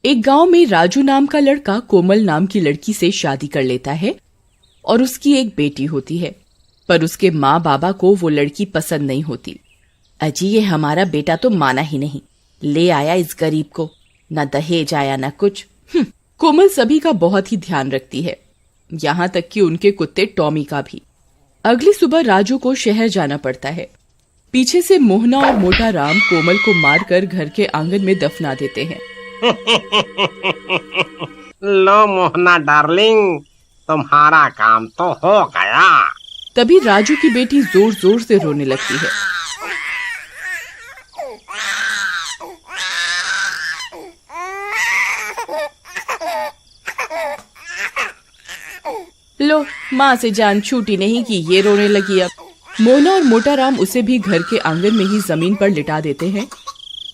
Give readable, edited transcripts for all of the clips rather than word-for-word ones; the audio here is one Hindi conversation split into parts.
एक गांव में राजू नाम का लड़का कोमल नाम की लड़की से शादी कर लेता है और उसकी एक बेटी होती है, पर उसके माँ बाबा को वो लड़की पसंद नहीं होती। अजी ये हमारा बेटा तो माना ही नहीं, ले आया इस गरीब को, न दहेज आया न कुछ। कोमल सभी का बहुत ही ध्यान रखती है, यहाँ तक कि उनके कुत्ते टॉमी का भी। अगली सुबह राजू को शहर जाना पड़ता है। पीछे से मोहना और मोटा राम कोमल को मारकर घर के आंगन में दफना देते हैं। लो मोहना डार्लिंग, तुम्हारा काम तो हो गया। तभी राजू की बेटी जोर जोर से रोने लगती है। लो, माँ से जान छूटी नहीं कि ये रोने लगी। अब मोहना और मोटा राम उसे भी घर के आंगन में ही जमीन पर लिटा देते हैं,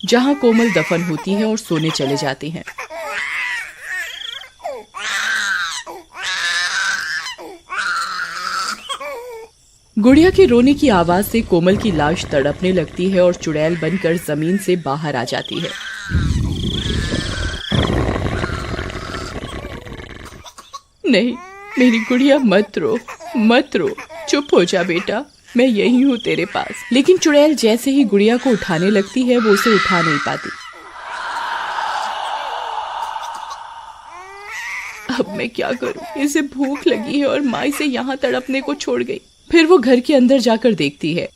जहाँ कोमल दफन होती है और सोने चले जाते हैं। गुड़िया के रोने की आवाज से कोमल की लाश तड़पने लगती है और चुड़ैल बनकर जमीन से बाहर आ जाती है। नहीं, मेरी गुड़िया मत रो, मत रो, चुप हो जा बेटा, मैं यही हूँ तेरे पास। लेकिन चुड़ैल जैसे ही गुड़िया को उठाने लगती है, वो उसे उठा नहीं पाती। अब मैं क्या करूँ, इसे भूख लगी है और माँ इसे यहाँ तड़पने को छोड़ गई। फिर वो घर के अंदर जाकर देखती है।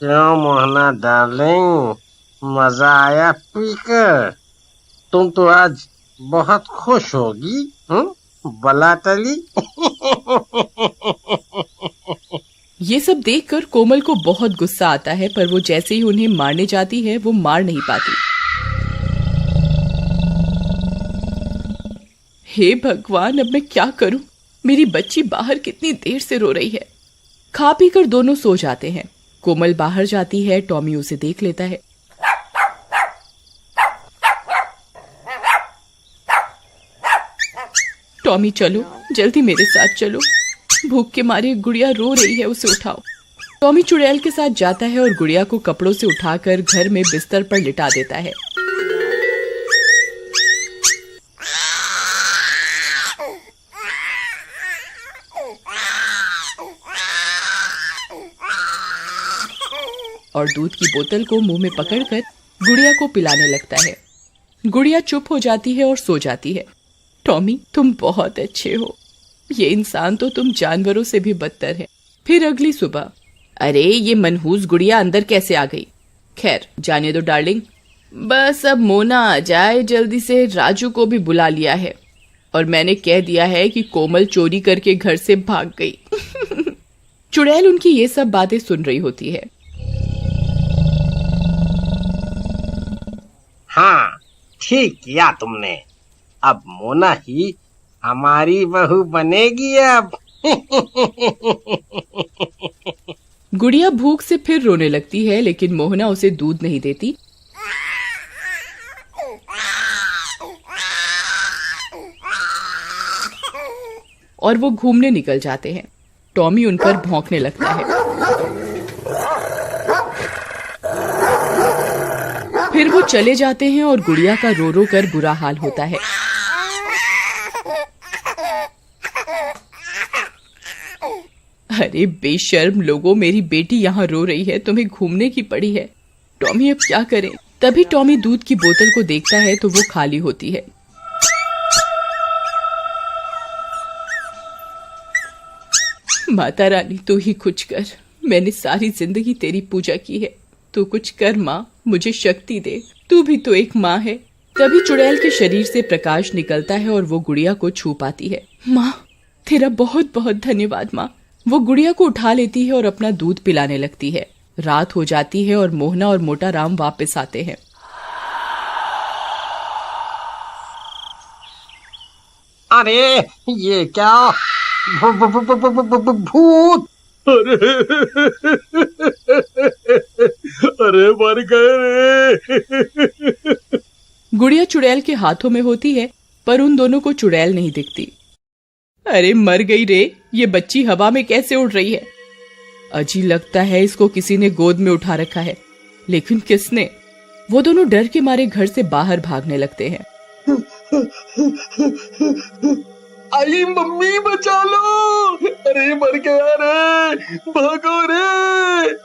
क्यों मोहना डार्लिंग, मजा आया पीकर? तुम तो आज बहुत खुश होगी, बला तली। ये सब देखकर कोमल को बहुत गुस्सा आता है, पर वो जैसे ही उन्हें मारने जाती है वो मार नहीं पाती। हे भगवान, अब मैं क्या करूं? मेरी बच्ची बाहर कितनी देर से रो रही है। खा पी कर दोनों सो जाते हैं। कोमल बाहर जाती है, टॉमी उसे देख लेता है। टॉमी चलो, जल्दी मेरे साथ चलो, भूख के मारे गुड़िया रो रही है, उसे उठाओ। टॉमी चुड़ैल के साथ जाता है और गुड़िया को कपड़ों से उठाकर घर में बिस्तर पर लिटा देता है। और दूध की बोतल को मुंह में पकड़कर गुड़िया को पिलाने लगता है। गुड़िया चुप हो जाती है और सो जाती है। टॉमी, तुम बहुत अच्छे हो, ये इंसान तो तुम जानवरों से भी बदतर है। फिर अगली सुबह, अरे ये मनहूस गुड़िया अंदर कैसे आ गई? खैर जाने दो डार्लिंग, बस अब मोना आ जाए जल्दी से। राजू को भी बुला लिया है और मैंने कह दिया है कि कोमल चोरी करके घर से भाग गई। चुड़ैल उनकी ये सब बातें सुन रही होती है। हाँ, ठीक किया तुमने, अब मोना ही हमारी बहू बनेगी अब। गुड़िया भूख से फिर रोने लगती है, लेकिन मोहना उसे दूध नहीं देती। और वो घूमने निकल जाते हैं। टॉमी उन पर भौंकने लगता है। फिर वो चले जाते हैं और गुड़िया का रो रो कर बुरा हाल होता है। अरे बेशर्म लोगों, मेरी बेटी यहाँ रो रही है, तुम्हें घूमने की पड़ी है। टॉमी अब क्या करें? तभी टॉमी दूध की बोतल को देखता है तो वो खाली होती है। माता रानी तू ही कुछ कर, मैंने सारी जिंदगी तेरी पूजा की है, तू कुछ कर माँ, मुझे शक्ति दे, तू भी तो एक माँ है। तभी चुड़ैल के शरीर से प्रकाश निकलता है और वो गुड़िया को छू पाती है। माँ, तेरा बहुत बहुत धन्यवाद माँ। वो गुड़िया को उठा लेती है और अपना दूध पिलाने लगती है। रात हो जाती है और मोहना और मोटा राम वापस आते हैं। अरे ये क्या? भूत! अरे मर गए रे। गुड़िया चुड़ैल के हाथों में होती है, पर उन दोनों को चुड़ैल नहीं दिखती। अरे मर गई रे, ये बच्ची हवा में कैसे उड़ रही है? अजी लगता है इसको किसी ने गोद में उठा रखा है। लेकिन किसने? वो दोनों डर के मारे घर से बाहर भागने लगते हैं। आई मम्मी बचा लो, अरे मर गया रे, भागो रे।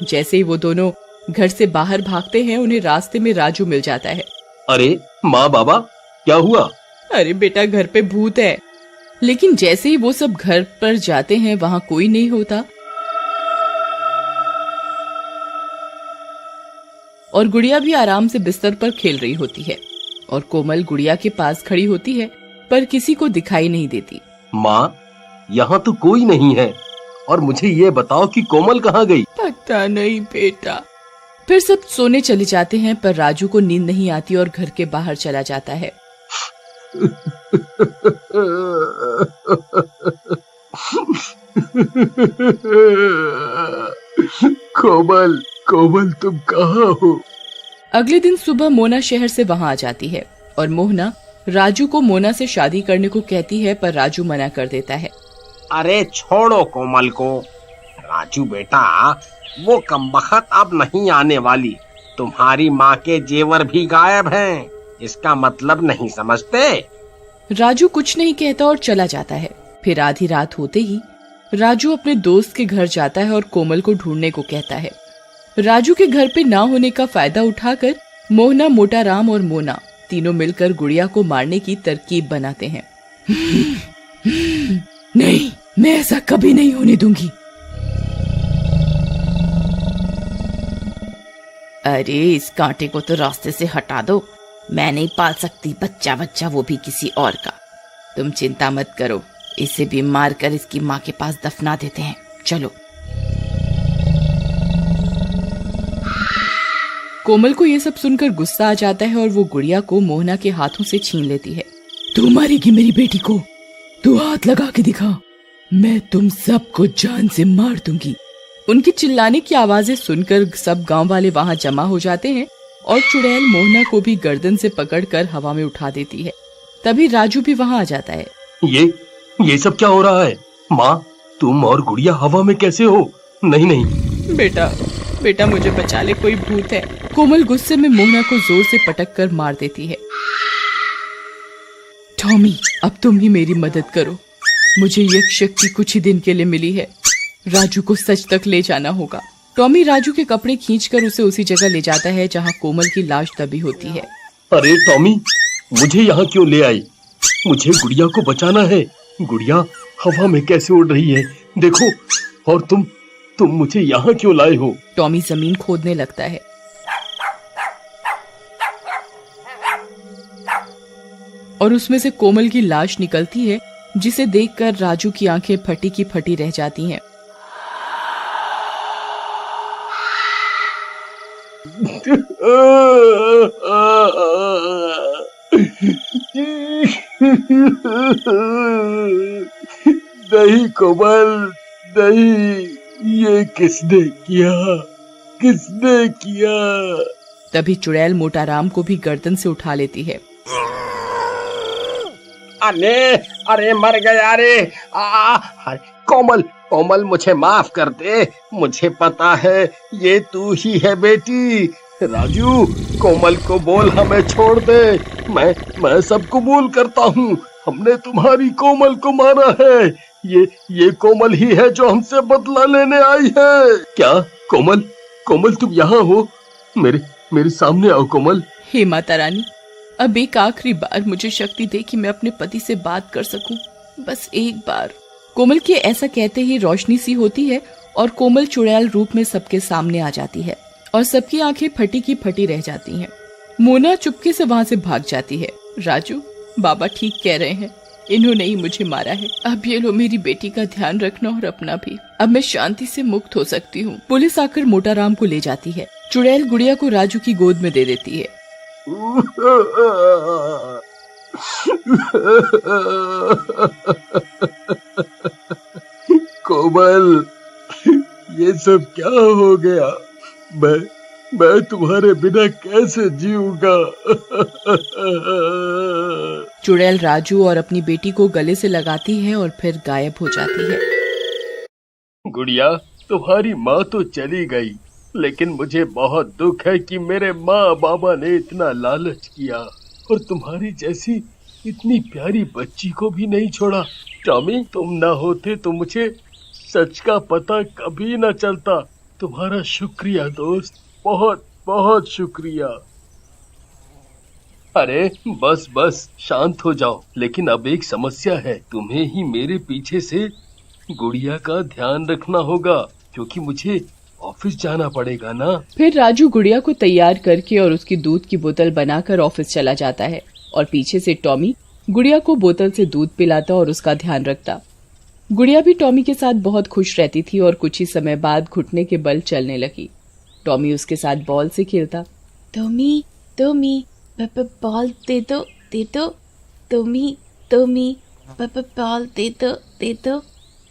जैसे ही वो दोनों घर से बाहर भागते हैं, उन्हें रास्ते में राजू मिल जाता है। अरे माँ बाबा, क्या हुआ? अरे बेटा, घर पे भूत है। लेकिन जैसे ही वो सब घर पर जाते हैं, वहाँ कोई नहीं होता और गुड़िया भी आराम से बिस्तर पर खेल रही होती है और कोमल गुड़िया के पास खड़ी होती है पर किसी को दिखाई नहीं देती। माँ, यहाँ तो कोई नहीं है और मुझे ये बताओ कि कोमल कहाँ गई? पता नहीं बेटा। फिर सब सोने चले जाते हैं पर राजू को नींद नहीं आती और घर के बाहर चला जाता है। कोमल, कोमल तुम कहाँ हो? अगले दिन सुबह मोना शहर से वहाँ आ जाती है और मोहना राजू को मोना से शादी करने को कहती है पर राजू मना कर देता है। अरे छोड़ो कोमल को। राजू बेटा, वो कमबख्त अब नहीं आने वाली। तुम्हारी माँ के जेवर भी गायब हैं। इसका मतलब नहीं समझते? राजू कुछ नहीं कहता और चला जाता है। फिर आधी रात होते ही राजू अपने दोस्त के घर जाता है और कोमल को ढूंढने को कहता है। राजू के घर पे ना होने का फायदा उठाकर मोहना, मोटा राम और मोना तीनों मिलकर गुड़िया को मारने की तरकीब बनाते हैं। नहीं, मैं ऐसा कभी नहीं होने दूंगी। अरे इस कांटे को तो रास्ते से हटा दो। मैं नहीं पाल सकती बच्चा, वो भी किसी और का। तुम चिंता मत करो, इसे भी मार कर इसकी माँ के पास दफना देते हैं। चलो। कोमल को ये सब सुनकर गुस्सा आ जाता है और वो गुड़िया को मोहना के हाथों से छीन लेती है। तू मारेगी मेरी बेटी को? तू हाथ लगा के दिखा, मैं तुम सबको जान से मार दूंगी। उनकी चिल्लाने की आवाजें सुनकर सब गांव वाले वहां जमा हो जाते हैं और चुड़ैल मोहना को भी गर्दन से पकड़कर हवा में उठा देती है। तभी राजू भी वहां आ जाता है। ये सब क्या हो रहा है? माँ, तुम और गुड़िया हवा में कैसे हो? नहीं। बेटा मुझे बचा ले, कोई भूत है। कोमल गुस्से में मोहना को जोर से पटक कर मार देती है। टॉमी, अब तुम ही मेरी मदद करो। मुझे यक्ष शक्ति कुछ ही दिन के लिए मिली है। राजू को सच तक ले जाना होगा। टॉमी राजू के कपड़े खींचकर उसे उसी जगह ले जाता है जहां कोमल की लाश दबी होती है। अरे टॉमी, मुझे यहाँ क्यों ले आई? मुझे गुड़िया को बचाना है। गुड़िया हवा में कैसे उड़ रही है देखो। और तुम मुझे यहाँ क्यों लाए हो? टॉमी जमीन खोदने लगता है और उसमें से कोमल की लाश निकलती है, जिसे देखकर राजू की आंखें फटी की फटी रह जाती हैं। नहीं कोमल, नहीं, ये किसने किया? तभी चुड़ैल मोटा राम को भी गर्दन से उठा लेती है। अरे मर गया रे। कोमल मुझे माफ कर दे। मुझे पता है ये तू ही है बेटी। राजू, कोमल को बोल हमें छोड़ दे। मैं सब कबूल करता हूँ। हमने तुम्हारी कोमल को मारा है। ये कोमल ही है जो हमसे बदला लेने आई है। क्या? कोमल तुम यहाँ हो? मेरे सामने आओ कोमल। हे माता रानी, अब एक आखिरी बार मुझे शक्ति दे कि मैं अपने पति से बात कर सकूं, बस एक बार। कोमल के ऐसा कहते ही रोशनी सी होती है और कोमल चुड़ैल रूप में सबके सामने आ जाती है और सबकी आंखें फटी की फटी रह जाती हैं। मोना चुपके से वहां से भाग जाती है। राजू, बाबा ठीक कह रहे हैं, इन्होंने ही मुझे मारा है। अब ये लो, मेरी बेटी का ध्यान रखना और अपना भी। अब मैं शांति से मुक्त हो सकती हूँ। पुलिस आकर मोटा राम को ले जाती है। चुड़ैल गुड़िया को राजू की गोद में दे देती है। कोमल, ये सब क्या हो गया? मैं तुम्हारे बिना कैसे जीऊंगा? चुड़ैल राजू और अपनी बेटी को गले से लगाती है और फिर गायब हो जाती है। गुड़िया, तुम्हारी माँ तो चली गई, लेकिन मुझे बहुत दुख है कि मेरे माँ बाबा ने इतना लालच किया और तुम्हारी जैसी इतनी प्यारी बच्ची को भी नहीं छोड़ा। टॉमी, तुम ना होते तो मुझे सच का पता कभी न चलता। तुम्हारा शुक्रिया दोस्त, बहुत बहुत शुक्रिया। अरे बस बस शांत हो जाओ। लेकिन अब एक समस्या है, तुम्हें ही मेरे पीछे से गुड़िया का ध्यान रखना होगा, क्योंकि मुझे ऑफिस जाना पड़ेगा ना। फिर राजू गुड़िया को तैयार करके और उसकी दूध की बोतल बनाकर ऑफिस चला जाता है और पीछे से टॉमी गुड़िया को बोतल से दूध पिलाता और उसका ध्यान रखता। गुड़िया भी टॉमी के साथ बहुत खुश रहती थी और कुछ ही समय बाद घुटने के बल चलने लगी। टॉमी उसके साथ बॉल से खेलता। टॉमी बॉल दे दो टॉमी बॉल दे दो।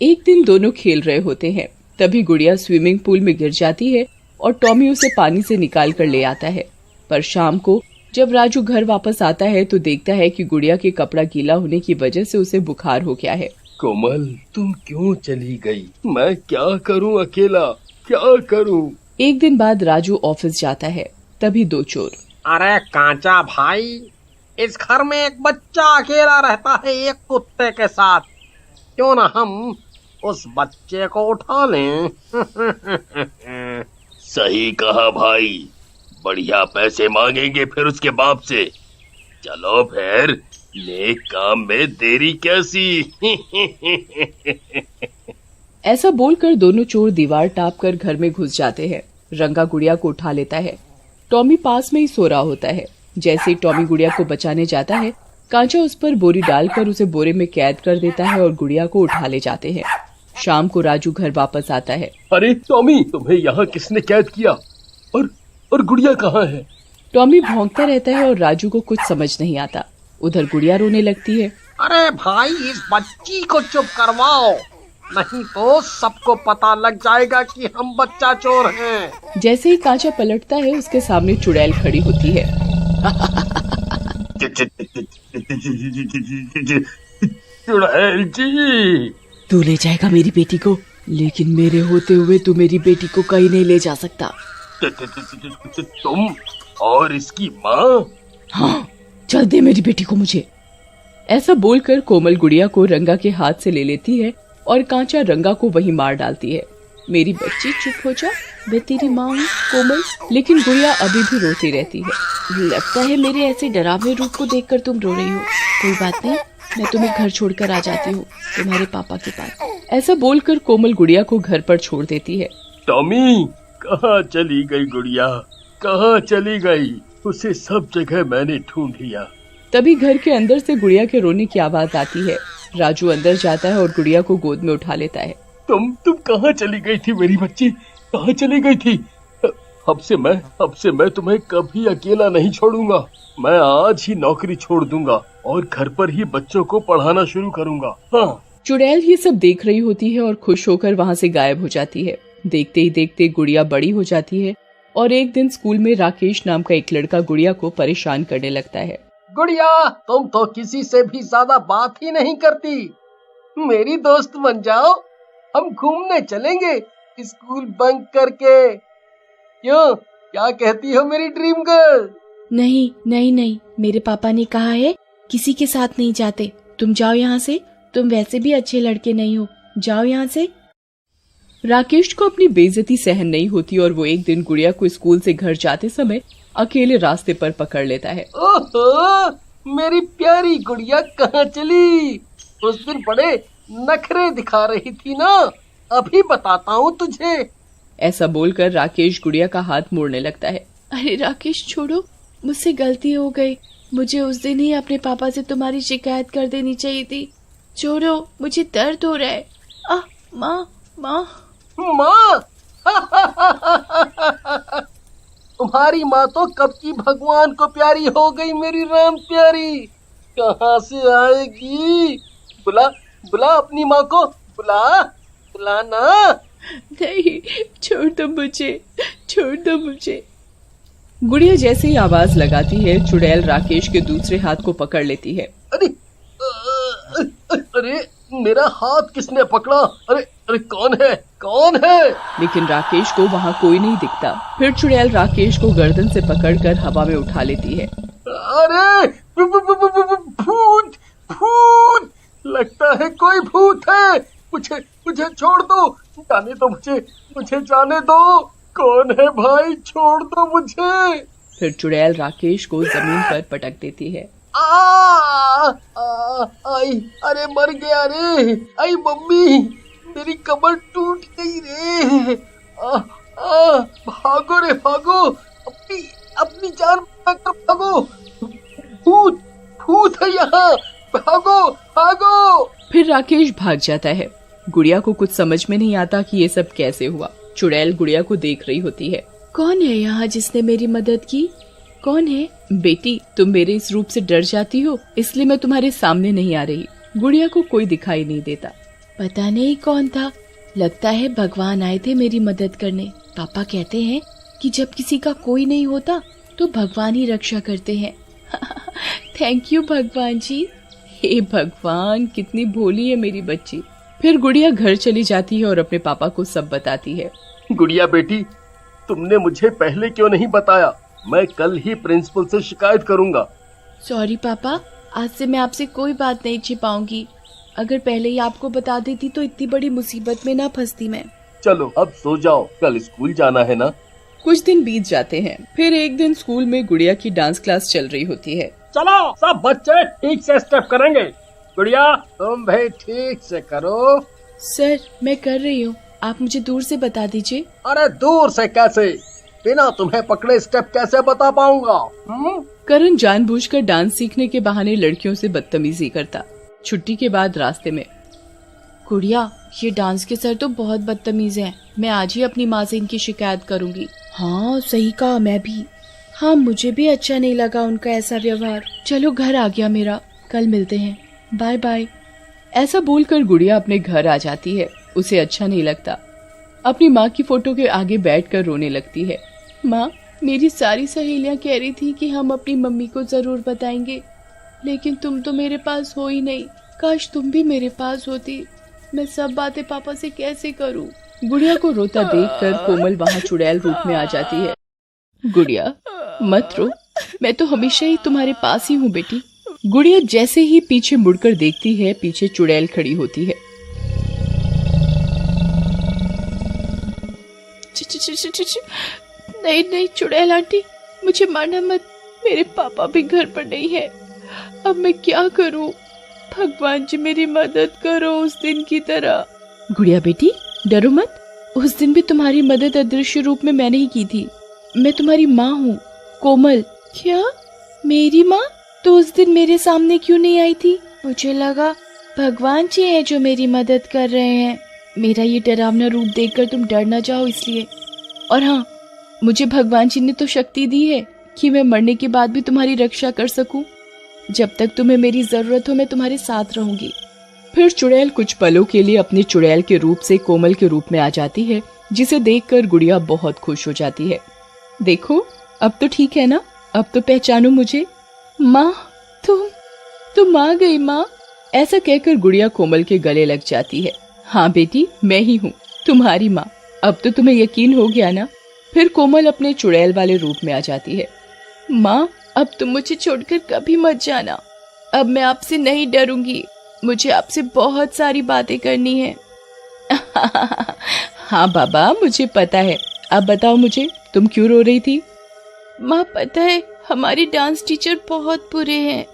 एक दिन दोनों खेल रहे होते हैं, तभी गुड़िया स्विमिंग पूल में गिर जाती है और टॉमी उसे पानी से निकाल कर ले आता है। पर शाम को जब राजू घर वापस आता है तो देखता है कि गुड़िया के कपड़ा गीला होने की वजह से उसे बुखार हो गया है। कोमल, तुम क्यों चली गई? मैं क्या करूं अकेला, क्या करूं? एक दिन बाद राजू ऑफिस जाता है, तभी दो चोर। अरे कांचा भाई, इस घर में एक बच्चा अकेला रहता है एक कुत्ते के साथ, क्यों ना हम उस बच्चे को उठा लें। सही कहा भाई, बढ़िया पैसे मांगेंगे फिर उसके बाप से। चलो फिर, नेक काम में देरी कैसी। ऐसा बोलकर दोनों चोर दीवार टाप कर घर में घुस जाते हैं। रंगा गुड़िया को उठा लेता है। टॉमी पास में ही सो रहा होता है। जैसे ही टॉमी गुड़िया को बचाने जाता है, कांचा उस पर बोरी डालकर उसे बोरे में कैद कर देता है और गुड़िया को उठा ले जाते हैं। शाम को राजू घर वापस आता है। अरे टॉमी, तुम्हें यहाँ किसने कैद किया? और गुड़िया कहाँ है? टॉमी भौंकता रहता है और राजू को कुछ समझ नहीं आता। उधर गुड़िया रोने लगती है। अरे भाई, इस बच्ची को चुप करवाओ, नहीं तो सबको पता लग जाएगा कि हम बच्चा चोर हैं। जैसे ही कांचा पलटता है, उसके सामने चुड़ैल खड़ी होती है। चुड़ैल जी, तू ले जाएगा मेरी बेटी को, लेकिन मेरे होते हुए तू मेरी बेटी को कहीं नहीं ले जा सकता। तुम और इसकी माँ? हाँ, चल दे मेरी बेटी को मुझे। ऐसा बोलकर कोमल गुड़िया को रंगा के हाथ से ले लेती है और कांचा रंगा को वहीं मार डालती है। मेरी बच्ची चुप हो जा, मैं तेरी माँ हूँ कोमल। लेकिन गुड़िया अभी भी रोती रहती है। लगता है मेरे ऐसे डरावने रूप को देखकर तुम रो रही हो। कोई बात नहीं, मैं तुम्हें घर छोड़कर आ जाती हूँ, तुम्हारे पापा के पास। ऐसा बोलकर कोमल गुड़िया को घर पर छोड़ देती है। टॉमी, कहाँ चली गई गुड़िया? कहाँ चली गई? उसे सब जगह मैंने ढूंढ लिया। तभी घर के अंदर से गुड़िया के रोने की आवाज आती है। राजू अंदर जाता है और गुड़िया को गोद में उठा लेता है। तुम कहाँ चली गई थी मेरी बच्ची? कहाँ चली गई थी? अब से मैं तुम्हें कभी अकेला नहीं छोड़ूंगा। मैं आज ही नौकरी छोड़ दूंगा और घर पर ही बच्चों को पढ़ाना शुरू करूंगा। हाँ। चुड़ैल ये सब देख रही होती है और खुश होकर वहाँ से गायब हो जाती है। देखते ही देखते गुड़िया बड़ी हो जाती है और एक दिन स्कूल में राकेश नाम का एक लड़का गुड़िया को परेशान करने लगता है। गुड़िया, तुम तो किसी से भी ज्यादा बात ही नहीं करती, मेरी दोस्त बन जाओ, हम घूमने चलेंगे स्कूल बंक करके। क्यों, क्या कहती हो मेरी ड्रीम गर्ल? नहीं, मेरे पापा ने कहा है किसी के साथ नहीं जाते। तुम जाओ यहाँ से, तुम वैसे भी अच्छे लड़के नहीं हो, जाओ यहाँ से। राकेश को अपनी बेइज्जती सहन नहीं होती और वो एक दिन गुड़िया को स्कूल से घर जाते समय अकेले रास्ते पर पकड़ लेता है। ओहो, मेरी प्यारी गुड़िया कहाँ चली? उस दिन बड़े नखरे दिखा रही थी ना, अभी बताता हूँ तुझे। ऐसा बोलकर राकेश गुड़िया का हाथ मोड़ने लगता है। अरे राकेश, छोड़ो, मुझसे गलती हो गई। मुझे उस दिन ही अपने पापा से तुम्हारी शिकायत कर देनी चाहिए थी। छोड़ो, मुझे दर्द हो रहा है। माँ। तुम्हारी माँ तो कब की भगवान को प्यारी हो गई, मेरी राम प्यारी। कहाँ से आएगी? बुला अपनी माँ को, बुला ना। नहीं, छोड़ दो मुझे। गुड़िया जैसे ही आवाज लगाती है, चुड़ैल राकेश के दूसरे हाथ को पकड़ लेती है। अरे मेरा हाथ किसने पकड़ा? अरे अरे कौन है? लेकिन राकेश को वहाँ कोई नहीं दिखता। फिर चुड़ैल राकेश को गर्दन से पकड़कर हवा में उठा लेती है। अरे भूत भूत, लगता है कोई भूत है। मुझे छोड़ दो, जाने दो, मुझे जाने दो। कौन है भाई? छोड़ दो मुझे। फिर चुड़ैल राकेश को जमीन पर पटक देती है। आई, अरे मर गया रे। आई मम्मी, मेरी कमर टूट गई रे। भागो रे भागो, अपनी जान बचाकर भागो। भूत है यहाँ, भागो। फिर राकेश भाग जाता है। गुड़िया को कुछ समझ में नहीं आता कि ये सब कैसे हुआ। चुड़ैल गुड़िया को देख रही होती है। कौन है यहाँ जिसने मेरी मदद की? कौन है? बेटी, तुम मेरे इस रूप से डर जाती हो, इसलिए मैं तुम्हारे सामने नहीं आ रही। गुड़िया को कोई दिखाई नहीं देता। पता नहीं कौन था, लगता है भगवान आए थे मेरी मदद करने। पापा कहते हैं कि जब किसी का कोई नहीं होता तो भगवान ही रक्षा करते हैं। थैंक यू भगवान जी। हे भगवान, कितनी भोली है मेरी बच्ची। फिर गुड़िया घर चली जाती है और अपने पापा को सब बताती है। गुड़िया बेटी, तुमने मुझे पहले क्यों नहीं बताया? मैं कल ही प्रिंसिपल से शिकायत करूंगा। सॉरी पापा, आज से मैं आपसे कोई बात नहीं छिपाऊंगी। अगर पहले ही आपको बता देती तो इतनी बड़ी मुसीबत में ना फंसती मैं। चलो अब सो जाओ, कल स्कूल जाना है ना। कुछ दिन बीत जाते हैं। फिर एक दिन स्कूल में गुड़िया की डांस क्लास चल रही होती है। चलो सब बच्चे ठीक से स्टेप करेंगे। गुड़िया, तुम भी ठीक से करो। सर, मैं कर रही हूँ, आप मुझे दूर से बता दीजिए। अरे दूर से कैसे? बिना तुम्हें पकड़े स्टेप कैसे बता पाऊंगा? करण जानबूझकर डांस सीखने के बहाने लड़कियों से बदतमीजी करता। छुट्टी के बाद रास्ते में, गुड़िया, ये डांस के सर तो बहुत बदतमीज हैं। मैं आज ही अपनी माँ से इनकी शिकायत करूंगी। हाँ सही कहा, मैं भी। हाँ, मुझे भी अच्छा नहीं लगा उनका ऐसा व्यवहार। चलो घर आ गया मेरा, कल मिलते हैं, बाय बाय। ऐसा बोलकर गुड़िया अपने घर आ जाती है। उसे अच्छा नहीं लगता। अपनी माँ की फोटो के आगे बैठकर रोने लगती है। माँ, मेरी सारी सहेलियाँ कह रही थी कि हम अपनी मम्मी को जरूर बताएंगे, लेकिन तुम तो मेरे पास हो ही नहीं। काश तुम भी मेरे पास होती। मैं सब बातें पापा से कैसे करूं? गुड़िया को रोता देखकर कोमल वहाँ चुड़ैल रूप में आ जाती है। गुड़िया, मत रो, मैं तो हमेशा ही तुम्हारे पास ही हूँ बेटी। गुड़िया जैसे ही पीछे मुड़कर देखती है, पीछे चुड़ैल खड़ी होती है। नहीं चुड़ैल आंटी, मुझे मारना मत। मेरे पापा भी घर पर नहीं है। अब मैं क्या करूं? भगवान जी मेरी मदद करो उस दिन की तरह। गुड़िया बेटी, डरो मत। उस दिन भी तुम्हारी मदद अदृश्य रूप में मैंने ही की थी। मैं तुम्हारी माँ हूँ, कोमल। क्या? मेरी माँ? तो उस दिन मेरे सामने क्यों नहीं आई थी? मुझे लगा भगवान जी हैं जो मेरी मदद कर रहे हैं। मेरा ये डरावना रूप देखकर तुम डर न जाओ इसलिए। और हाँ, मुझे भगवान जी ने तो शक्ति दी है कि मैं मरने के बाद भी तुम्हारी रक्षा कर सकूं। जब तक तुम्हें मेरी जरूरत हो, मैं तुम्हारे साथ रहूंगी। फिर चुड़ैल कुछ पलों के लिए अपने चुड़ैल के रूप से कोमल के रूप में आ जाती है, जिसे देखकर गुड़िया बहुत खुश हो जाती है। देखो, अब तो ठीक है ना? अब तो पहचानो मुझे। माँ, तुम आ गई माँ। ऐसा कहकर गुड़िया कोमल के गले लग जाती है। हाँ बेटी, मैं ही हूँ, तुम्हारी माँ। अब तो तुम्हें यकीन हो गया ना? फिर कोमल अपने चुड़ैल वाले रूप में आ जाती है। माँ, अब तुम मुझे छोड़कर कभी मत जाना। अब मैं आपसे नहीं डरूंगी। मुझे आपसे बहुत सारी बातें करनी है। हाँ बाबा, मुझे पता है। अब बताओ मुझे, तुम क्यों रो रही थी? माँ, पता है हमारी डांस टीचर बहुत बुरे हैं।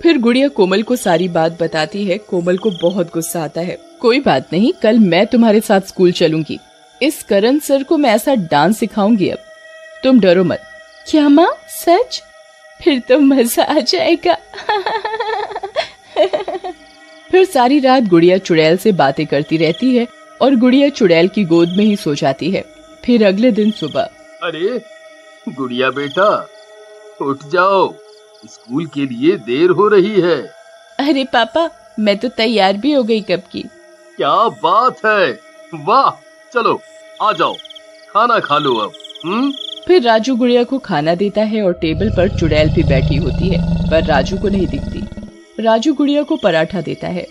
फिर गुड़िया कोमल को सारी बात बताती है। कोमल को बहुत गुस्सा आता है। कोई बात नहीं, कल मैं तुम्हारे साथ स्कूल चलूंगी। इस करण सर को मैं ऐसा डांस सिखाऊंगी। अब तुम डरो मत। क्या माँ, सच? फिर तो मजा आ जाएगा। फिर सारी रात गुड़िया चुड़ैल से बातें करती रहती है और गुड़िया चुड़ैल की गोद में ही सो जाती है। फिर अगले दिन सुबह, अरे गुड़िया बेटा, उठ जाओ, स्कूल के लिए देर हो रही है। अरे पापा, मैं तो तैयार भी हो गई कब की। क्या बात है, वाह। चलो आ जाओ, खाना खा लो अब। फिर राजू गुड़िया को खाना देता है और टेबल पर चुड़ैल भी बैठी होती है, पर राजू को नहीं दिखती। राजू गुड़िया को पराठा देता है।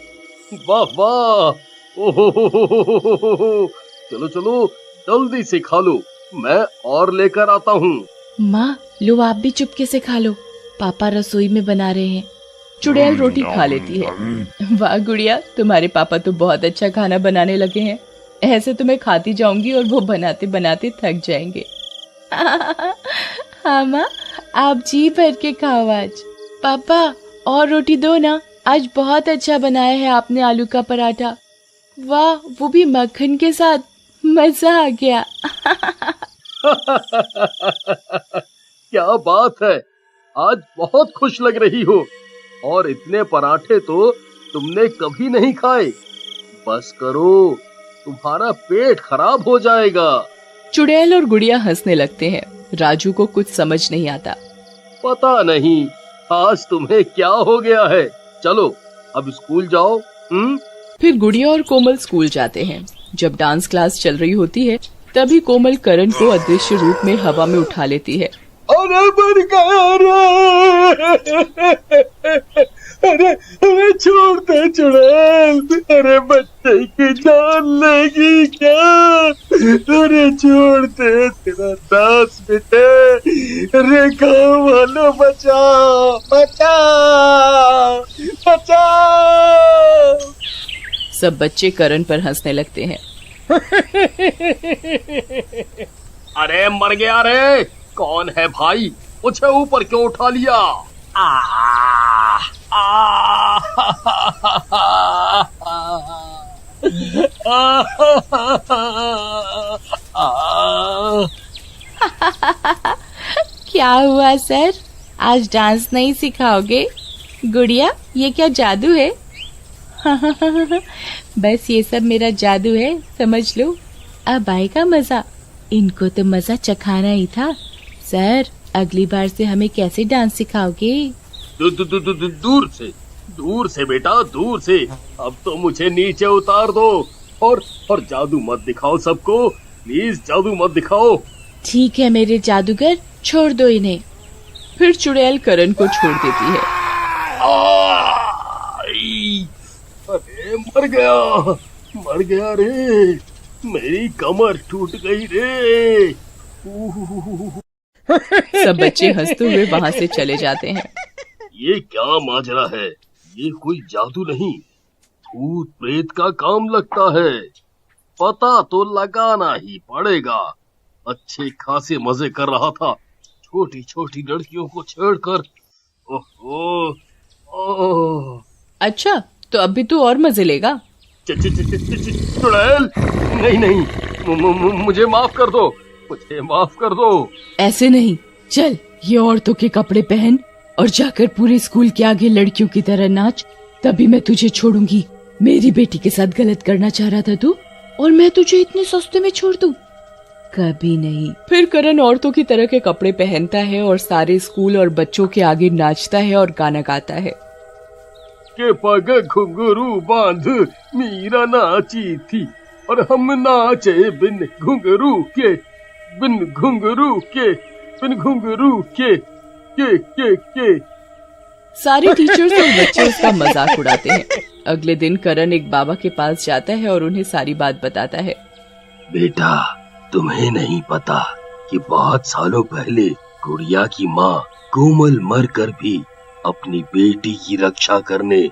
वाह वाह, ओहो, चलो चलो जल्दी से खा लो, मैं और लेकर आता हूँ। माँ लो आप भी चुपके से खा लो, पापा रसोई में बना रहे हैं। चुड़ैल रोटी खा लेती है। वाह गुड़िया, तुम्हारे पापा तो बहुत अच्छा खाना बनाने लगे हैं। ऐसे तो मैं खाती जाऊंगी और वो बनाते बनाते थक जाएंगे। हाँ माँ, आप जी भर के खाओ आज। पापा और रोटी दो ना, आज बहुत अच्छा बनाया है आपने आलू का पराठा। वाह, वो भी मक्खन के साथ, मजा आ गया। क्या बात है, आज बहुत खुश लग रही हो, और इतने पराठे तो तुमने कभी नहीं खाए। बस करो, तुम्हारा पेट खराब हो जाएगा। चुड़ैल और गुड़िया हंसने लगते हैं। राजू को कुछ समझ नहीं आता। पता नहीं आज तुम्हें क्या हो गया है। चलो अब स्कूल जाओ। फिर गुड़िया और कोमल स्कूल जाते हैं। जब डांस क्लास चल रही होती है तभी कोमल करण को अदृश्य रूप में हवा में उठा लेती है। अरे मर गया रे, अरे छोड़ दे चुड़ैल, अरे बच्चे की जान लेगी क्या? अरे छोड़ दे, तेरा दास बेटे, अरे गाँव वालों बचाओ बचाओ बचाओ। सब बच्चे करण पर हंसने लगते हैं। अरे मर गया रे, कौन है भाई, मुझे ऊपर क्यों उठा लिया? क्या हुआ सर, आज डांस नहीं सिखाओगे? गुड़िया ये क्या जादू है? बस ये सब मेरा जादू है, समझ लो। अब आएगा मजा। इनको तो मजा चखाना ही था। सर अगली बार से हमें कैसे डांस सिखाओगे? दूर से बेटा, दूर से। अब तो मुझे नीचे उतार दो, और जादू मत दिखाओ सबको, प्लीज जादू मत दिखाओ। ठीक है मेरे जादूगर, छोड़ दो इन्हें। फिर चुड़ैल करण को छोड़ देती है। अरे मर गया रे, मेरी कमर टूट गई रे। सब बच्चे हंसते हुए वहाँ से चले जाते हैं। ये क्या माजरा है? ये कोई जादू नहीं, भूत प्रेत का काम लगता है। पता तो लगाना ही पड़ेगा। अच्छे खासे मजे कर रहा था, छोटी छोटी लड़कियों को छेड़कर। ओहो, अच्छा तो अब भी तू और मजे लेगा? चुड़ैल, नहीं, मुझे माफ कर दो, मुझे माफ कर दो। ऐसे नहीं, चल ये औरतों के कपड़े पहन और जाकर पूरे स्कूल के आगे लड़कियों की तरह नाच, तभी मैं तुझे छोड़ूंगी। मेरी बेटी के साथ गलत करना चाह रहा था तू, और मैं तुझे इतने सस्ते में छोड़ दूं? कभी नहीं। फिर करण औरतों की तरह के कपड़े पहनता है और सारे स्कूल और बच्चों के आगे नाचता है और गाना गाता है। के पग घुंघरू बांध मीरा नाची थी, और हम नाचे बिन घुंघरू के, बिन घुंघरू के, बिन घुंघरू के। सारे टीचर्स और बच्चे उसका मजाक उड़ाते हैं। अगले दिन करण एक बाबा के पास जाता है और उन्हें सारी बात बताता है। बेटा, तुम्हें नहीं पता कि बहुत सालों पहले गुड़िया की माँ कोमल मरकर भी अपनी बेटी की रक्षा करने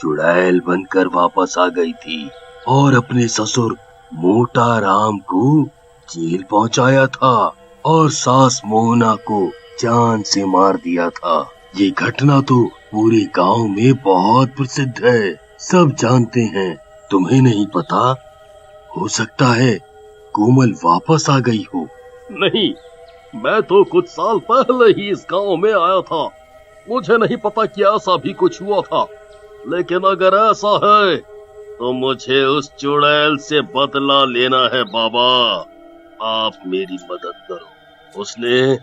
चुड़ैल बनकर वापस आ गई थी, और अपने ससुर मोटा राम को जेल पहुंचाया था, और सास मोहना को जान से मार दिया था। ये घटना तो पूरे गांव में बहुत प्रसिद्ध है, सब जानते हैं। तुम्हें नहीं पता? हो सकता है कोमल वापस आ गई हो। नहीं, मैं तो कुछ साल पहले ही इस गांव में आया था, मुझे नहीं पता कि ऐसा भी कुछ हुआ था। लेकिन अगर ऐसा है तो मुझे उस चुड़ैल से बदला लेना है। बाबा, आप मेरी मदद करो। उसने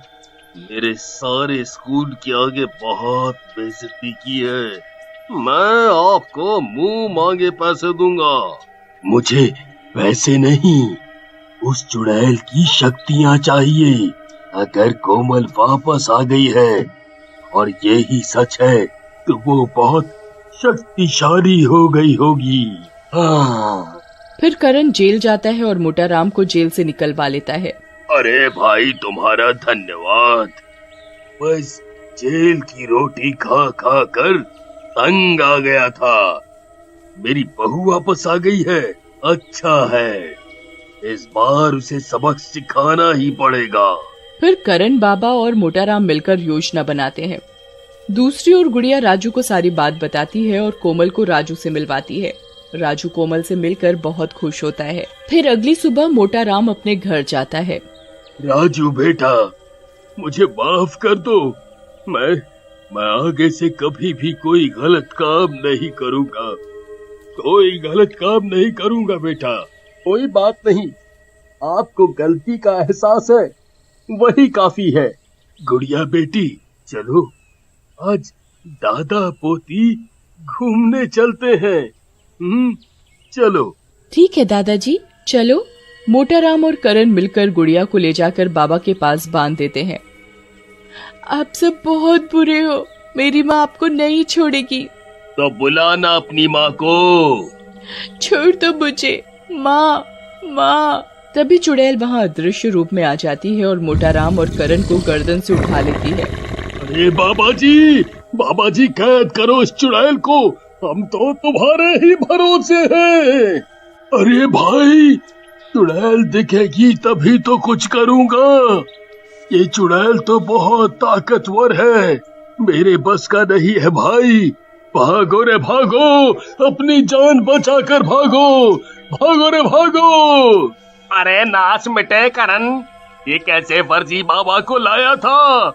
मेरे सारे स्कूल के आगे बहुत बेइज्जती की है। मैं आपको मुंह मांगे पैसे दूंगा। मुझे पैसे नहीं, उस चुड़ैल की शक्तियाँ चाहिए। अगर कोमल वापस आ गई है और ये ही सच है तो वो बहुत शक्तिशाली हो गई होगी। हाँ। फिर करण जेल जाता है और मोटा राम को जेल से निकलवा लेता है। अरे भाई तुम्हारा धन्यवाद। बस जेल की रोटी खा खा कर तंग आ गया था। मेरी बहू वापस आ गई है। अच्छा है, इस बार उसे सबक सिखाना ही पड़ेगा। फिर करण बाबा और मोटा राम मिलकर योजना बनाते हैं। दूसरी ओर गुड़िया राजू को सारी बात बताती है और कोमल को राजू से मिलवाती है। राजू कोमल से मिलकर बहुत खुश होता है। फिर अगली सुबह मोटा राम अपने घर जाता है। राजू बेटा, मुझे माफ कर दो। मैं आगे से कभी भी कोई गलत काम नहीं करूँगा। कोई गलत काम नहीं करूँगा बेटा। कोई बात नहीं, आपको गलती का एहसास है, वही काफी है। गुड़िया बेटी, चलो आज दादा पोती घूमने चलते हैं। चलो। ठीक है दादाजी, चलो। मोटा राम और करण मिलकर गुड़िया को ले जाकर बाबा के पास बांध देते हैं। आप सब बहुत बुरे हो, मेरी माँ आपको नहीं छोड़ेगी। तो बुलाना अपनी माँ को। छोड़ दो मुझे, माँ माँ। तभी चुड़ैल वहाँ अदृश्य रूप में आ जाती है और मोटा राम और करण को गर्दन से उठा लेती है। अरे बाबा जी कैद करो इस चुड़ैल को, हम तो तुम्हारे ही भरोसे हैं। अरे भाई, चुड़ैल दिखेगी तभी तो कुछ करूँगा। ये चुड़ैल तो बहुत ताकतवर है, मेरे बस का नहीं है भाई। भागो रे भागो, अपनी जान बचाकर भागो। भागो रे भागो। अरे नाश मिटे करण, ये कैसे फर्जी बाबा को लाया था?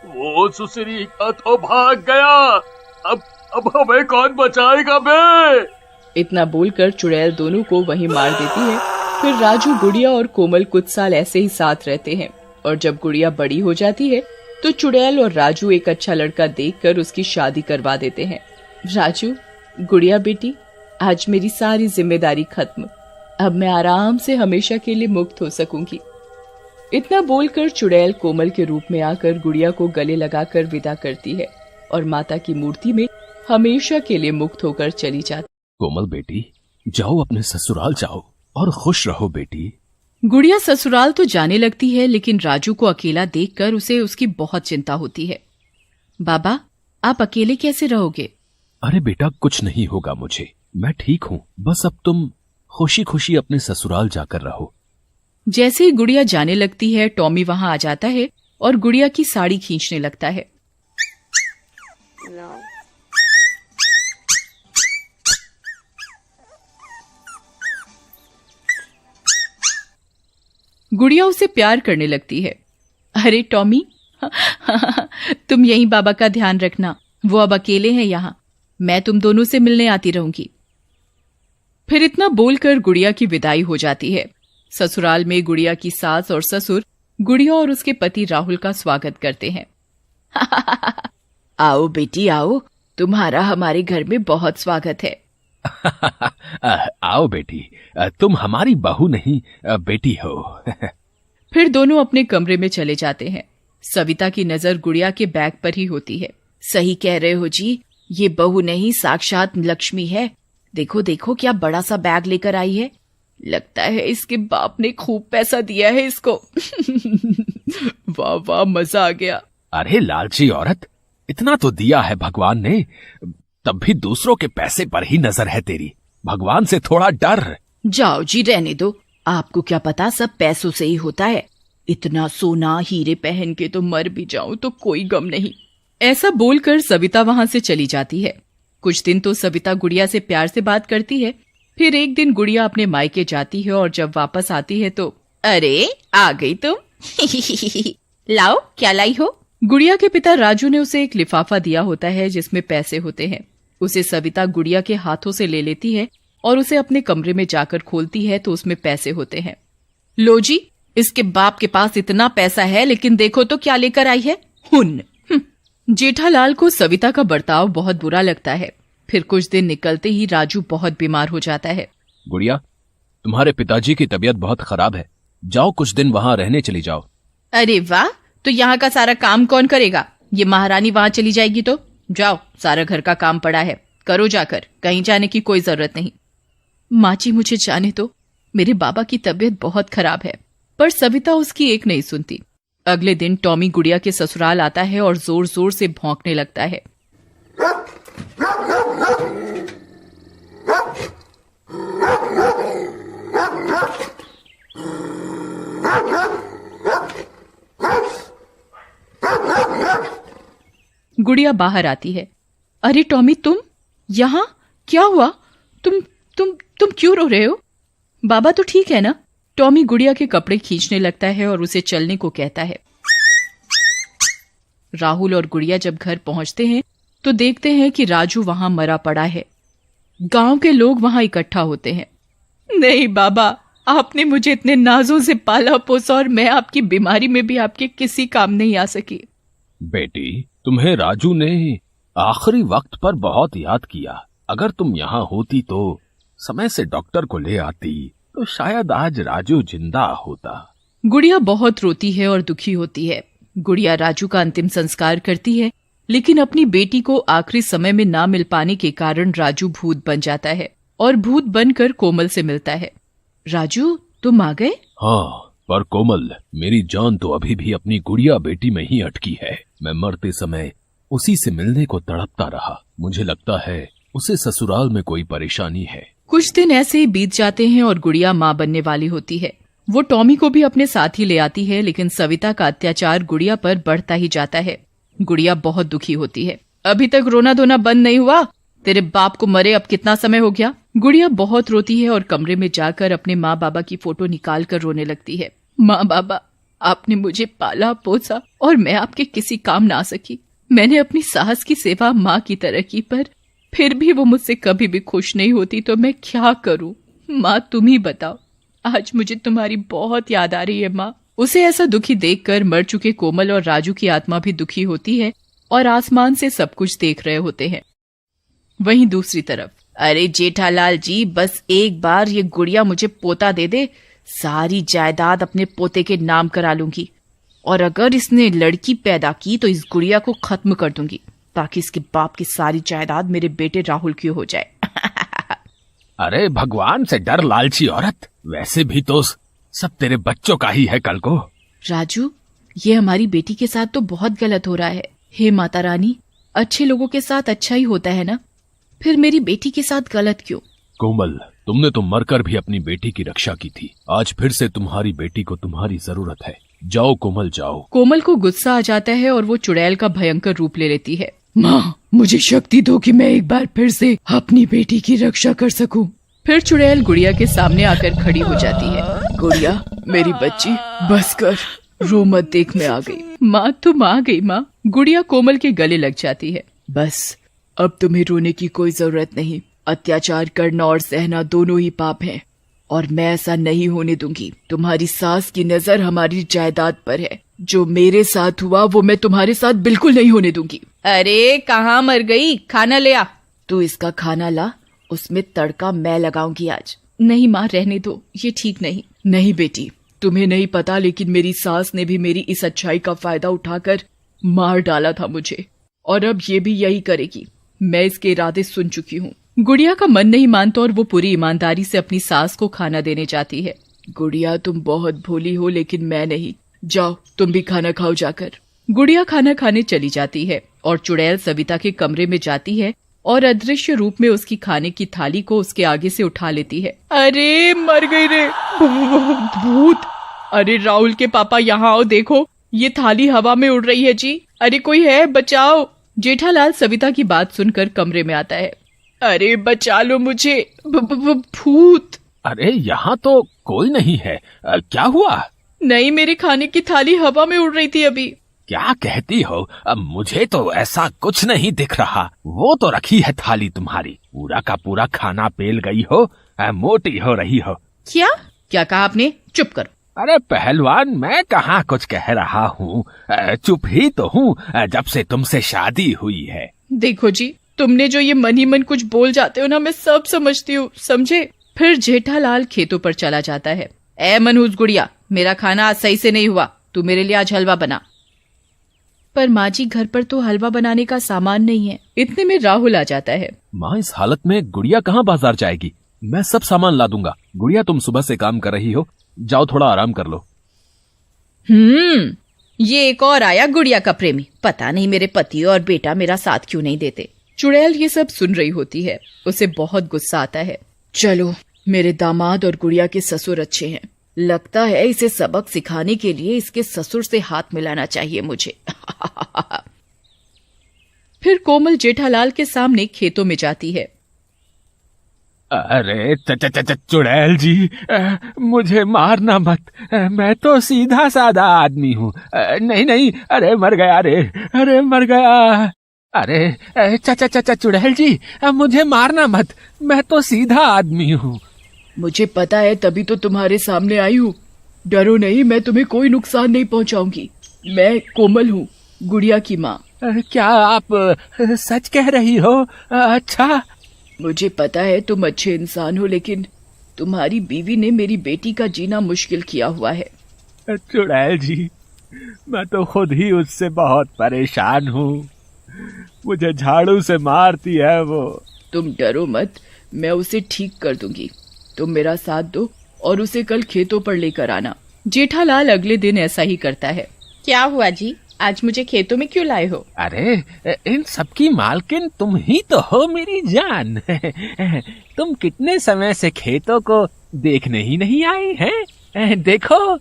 वो सुसरी का तो भाग गया। अब हमें कौन बचाएगा बे? इतना बोलकर चुड़ैल दोनों को वहीं मार देती है। फिर राजू, गुड़िया और कोमल कुछ साल ऐसे ही साथ रहते हैं और जब गुड़िया बड़ी हो जाती है तो चुड़ैल और राजू एक अच्छा लड़का देखकर उसकी शादी करवा देते हैं। राजू, गुड़िया बेटी, आज मेरी सारी जिम्मेदारी खत्म। अब मैं आराम से हमेशा के लिए मुक्त हो सकूंगी। इतना बोलकर चुड़ैल कोमल के रूप में आकर गुड़िया को गले लगाकर विदा करती है और माता की मूर्ति में हमेशा के लिए मुक्त होकर चली जाती। कोमल बेटी, जाओ अपने ससुराल जाओ और खुश रहो बेटी। गुड़िया ससुराल तो जाने लगती है, लेकिन राजू को अकेला देखकर उसे उसकी बहुत चिंता होती है। बाबा, आप अकेले कैसे रहोगे? अरे बेटा, कुछ नहीं होगा मुझे, मैं ठीक हूँ। बस अब तुम खुशी खुशी अपने ससुराल जाकर रहो। जैसे ही गुड़िया जाने लगती है, टॉमी वहां आ जाता है और गुड़िया की साड़ी खींचने लगता है। गुड़िया उसे प्यार करने लगती है। अरे टॉमी, तुम यहीं बाबा का ध्यान रखना, वो अब अकेले हैं यहाँ। मैं तुम दोनों से मिलने आती रहूंगी। फिर इतना बोलकर गुड़िया की विदाई हो जाती है। ससुराल में गुड़िया की सास और ससुर गुड़िया और उसके पति राहुल का स्वागत करते हैं। आओ बेटी आओ, तुम्हारा हमारे घर में बहुत स्वागत है। आओ बेटी, तुम हमारी बहू नहीं बेटी हो। फिर दोनों अपने कमरे में चले जाते हैं। सविता की नजर गुड़िया के बैग पर ही होती है। सही कह रहे हो जी, ये बहू नहीं साक्षात लक्ष्मी है। देखो देखो क्या बड़ा सा बैग लेकर आई है। लगता है इसके बाप ने खूब पैसा दिया है इसको। वाह वाह, मजा आ गया। अरे लालची औरत, इतना तो दिया है भगवान ने, तब भी दूसरों के पैसे पर ही नजर है तेरी। भगवान से थोड़ा डर। जाओ जी, रहने दो। आपको क्या पता, सब पैसों से ही होता है। इतना सोना हीरे पहन के तो मर भी जाऊं तो कोई गम नहीं। ऐसा बोलकर सविता वहां से चली जाती है। कुछ दिन तो सविता गुड़िया से प्यार से बात करती है। फिर एक दिन गुड़िया अपने मायके जाती है और जब वापस आती है तो, अरे आ गई तुम। लाओ, क्या लाई हो? गुड़िया के पिता राजू ने उसे एक लिफाफा दिया होता है जिसमें पैसे होते हैं। उसे सविता गुड़िया के हाथों से ले लेती है और उसे अपने कमरे में जाकर खोलती है तो उसमें पैसे होते हैं। लो जी, इसके बाप के पास इतना पैसा है, लेकिन देखो तो क्या लेकर आई है, हुन। जेठालाल को सविता का बर्ताव बहुत बुरा लगता है। फिर कुछ दिन निकलते ही राजू बहुत बीमार हो जाता है। गुड़िया, तुम्हारे पिताजी की तबीयत बहुत खराब है, जाओ कुछ दिन वहां रहने चली जाओ। अरे वाह, तो यहाँ का सारा काम कौन करेगा? ये महारानी वहां चली जाएगी तो? जाओ, सारा घर का काम पड़ा है, करो जाकर, कहीं जाने की कोई जरूरत नहीं। माँ जी मुझे जाने दो, मेरे बाबा की तबीयत बहुत खराब है। पर सविता उसकी एक नहीं सुनती। अगले दिन टॉमी गुड़िया के ससुराल आता है और जोर जोर से भौंकने लगता है। गुड़िया बाहर आती है। अरे टॉमी, तुम यहाँ? क्या हुआ? तुम क्यों रो रहे हो? बाबा तो ठीक है ना? टॉमी गुड़िया के कपड़े खींचने लगता है और उसे चलने को कहता है। राहुल और गुड़िया जब घर पहुंचते हैं तो देखते हैं कि राजू वहां मरा पड़ा है। गांव के लोग वहां इकट्ठा होते हैं। नहीं बाबा, आपने मुझे इतने नाजों से पाला पोसा और मैं आपकी बीमारी में भी आपके किसी काम नहीं आ सकी। बेटी, तुम्हें राजू ने आखिरी वक्त पर बहुत याद किया। अगर तुम यहाँ होती तो समय से डॉक्टर को ले आती तो शायद आज राजू जिंदा होता। गुड़िया बहुत रोती है और दुखी होती है। गुड़िया राजू का अंतिम संस्कार करती है, लेकिन अपनी बेटी को आखिरी समय में ना मिल पाने के कारण राजू भूत बन जाता है और भूत बनकर कोमल से मिलता है। राजू, तुम आ गए? हाँ, पर कोमल, मेरी जान तो अभी भी अपनी गुड़िया बेटी में ही अटकी है। मैं मरते समय उसी से मिलने को तड़पता रहा। मुझे लगता है उसे ससुराल में कोई परेशानी है। कुछ दिन ऐसे ही बीत जाते हैं और गुड़िया माँ बनने वाली होती है। वो टॉमी को भी अपने साथ ही ले आती है, लेकिन सविता का अत्याचार गुड़िया पर बढ़ता ही जाता है। गुड़िया बहुत दुखी होती है। अभी तक रोना धोना बंद नहीं हुआ? तेरे बाप को मरे अब कितना समय हो गया? गुड़िया बहुत रोती है और कमरे में जाकर अपने माँ बाबा की फोटो निकाल कर रोने लगती है। माँ बाबा, आपने मुझे पाला पोसा और मैं आपके किसी काम ना आ सकी। मैंने अपनी सास की सेवा माँ की तरह की, पर फिर भी वो मुझसे कभी भी खुश नहीं होती, तो मैं क्या करूं? माँ, तुम ही बताओ। आज मुझे तुम्हारी बहुत याद आ रही है माँ। उसे ऐसा दुखी देखकर मर चुके कोमल और राजू की आत्मा भी दुखी होती है और आसमान से सब कुछ देख रहे होते हैं। वहीं दूसरी तरफ, अरे जेठालाल जी, बस एक बार ये गुड़िया मुझे पोता दे दे, सारी जायदाद अपने पोते के नाम करा लूंगी, और अगर इसने लड़की पैदा की तो इस गुड़िया को खत्म कर दूंगी, ताकि इसके बाप की सारी जायदाद मेरे बेटे राहुल की हो जाए। अरे भगवान से डर लालची औरत, वैसे भी तो सब तेरे बच्चों का ही है कल को। राजू, ये हमारी बेटी के साथ तो बहुत गलत हो रहा है। हे माता रानी, अच्छे लोगों के साथ अच्छा ही होता है ना, फिर मेरी बेटी के साथ गलत क्यों? कोमल, तुमने तो मरकर भी अपनी बेटी की रक्षा की थी। आज फिर से तुम्हारी बेटी को तुम्हारी जरूरत है। जाओ कोमल, जाओ। कोमल को गुस्सा आ जाता है और वो चुड़ैल का भयंकर रूप ले लेती है। माँ, मुझे शक्ति दो कि मैं एक बार फिर से अपनी बेटी की रक्षा कर सकूं। फिर चुड़ैल गुड़िया के सामने आकर खड़ी हो जाती है। गुड़िया, मेरी बच्ची, बस कर, रो मत, देख मैं आ गई। माँ, तुम आ गई माँ। गुड़िया कोमल के गले लग जाती है। बस, अब तुम्हें रोने की कोई जरूरत नहीं। अत्याचार करना और सहना दोनों ही पाप हैं, और मैं ऐसा नहीं होने दूंगी। तुम्हारी सास की नजर हमारी जायदाद पर है। जो मेरे साथ हुआ वो मैं तुम्हारे साथ बिल्कुल नहीं होने दूंगी। अरे कहाँ मर गई? खाना ले आ। तू इसका खाना ला, उसमें तड़का मैं लगाऊंगी आज। नहीं माँ, रहने दो, ये ठीक नहीं। नहीं बेटी, तुम्हें नहीं पता, लेकिन मेरी सास ने भी मेरी इस अच्छाई का फायदा उठाकर मार डाला था मुझे, और अब ये भी यही करेगी। मैं इसके इरादे सुन चुकी हूँ। गुड़िया का मन नहीं मानता और वो पूरी ईमानदारी से अपनी सास को खाना देने जाती है। गुड़िया, तुम बहुत भोली हो, लेकिन मैं नहीं। जाओ, तुम भी खाना खाओ जाकर। गुड़िया खाना खाने चली जाती है और चुड़ैल सविता के कमरे में जाती है और अदृश्य रूप में उसकी खाने की थाली को उसके आगे से उठा लेती है। अरे मर गई रे भूत! अरे राहुल के पापा, यहाँ आओ, देखो ये थाली हवा में उड़ रही है जी। अरे कोई है, बचाओ। जेठालाल सविता की बात सुनकर कमरे में आता है। अरे बचा लो मुझे, भूत! अरे यहाँ तो कोई नहीं है, क्या हुआ? नहीं, मेरे खाने की थाली हवा में उड़ रही थी अभी। क्या कहती हो? अब मुझे तो ऐसा कुछ नहीं दिख रहा। वो तो रखी है थाली तुम्हारी, पूरा का पूरा खाना पेल गई हो, मोटी हो रही हो। क्या क्या कहा आपने? चुप करो। अरे पहलवान, मैं कहाँ कुछ कह रहा हूँ, चुप ही तो हूँ जब से तुमसे शादी हुई है। देखो जी, तुमने जो ये मन ही मन कुछ बोल जाते हो ना, मैं सब समझती हूँ, समझे? फिर जेठालाल खेतों पर चला जाता है। ए मनहूस गुड़िया, मेरा खाना आज सही से नहीं हुआ, तू मेरे लिए आज हलवा बना। पर माँ जी घर पर तो हलवा बनाने का सामान नहीं है। इतने में राहुल आ जाता है। माँ, इस हालत में गुड़िया कहाँ बाजार जाएगी? मैं सब सामान ला दूंगा। गुड़िया, तुम सुबह से काम कर रही हो, जाओ थोड़ा आराम कर लो। ये एक और आया गुड़िया का प्रेमी। पता नहीं मेरे पति और बेटा मेरा साथ क्यों नहीं देते। चुड़ैल ये सब सुन रही होती है। उसे बहुत गुस्सा आता है। चलो, मेरे दामाद और गुड़िया के ससुर अच्छे हैं। लगता है इसे सबक सिखाने के लिए इसके ससुर से हाथ मिलाना चाहिए मुझे। फिर कोमल जेठालाल के सामने खेतों में जाती है। अरे चुड़ैल जी, मुझे मारना मत। मैं तो सीधा साधा आदमी हूँ। नहीं नहीं, अरे मर गया रे, अरे मर गया। अरे चुड़ैल जी, मुझे मारना मत। मैं तो सीधा आदमी हूँ। मुझे पता है, तभी तो तुम्हारे सामने आई हूँ। डरो नहीं, मैं तुम्हें कोई नुकसान नहीं पहुँचाऊंगी। मैं कोमल हूँ, गुड़िया की माँ। क्या आप सच कह रही हो? अच्छा। मुझे पता है तुम अच्छे इंसान हो, लेकिन तुम्हारी बीवी ने मेरी बेटी का जीना मुश्किल किया हुआ है। चुड़ैल जी, मैं तो खुद ही उससे बहुत परेशान हूँ। मुझे झाड़ू से मारती है वो। तुम डरो मत, मैं उसे ठीक कर दूंगी। तुम मेरा साथ दो और उसे कल खेतों पर लेकर आना। जेठालाल अगले दिन ऐसा ही करता है। क्या हुआ जी, आज मुझे खेतों में क्यों लाए हो? अरे, इन सबकी मालकिन तुम ही तो हो मेरी जान। तुम कितने समय से खेतों को देखने ही नहीं आए हैं? देखो,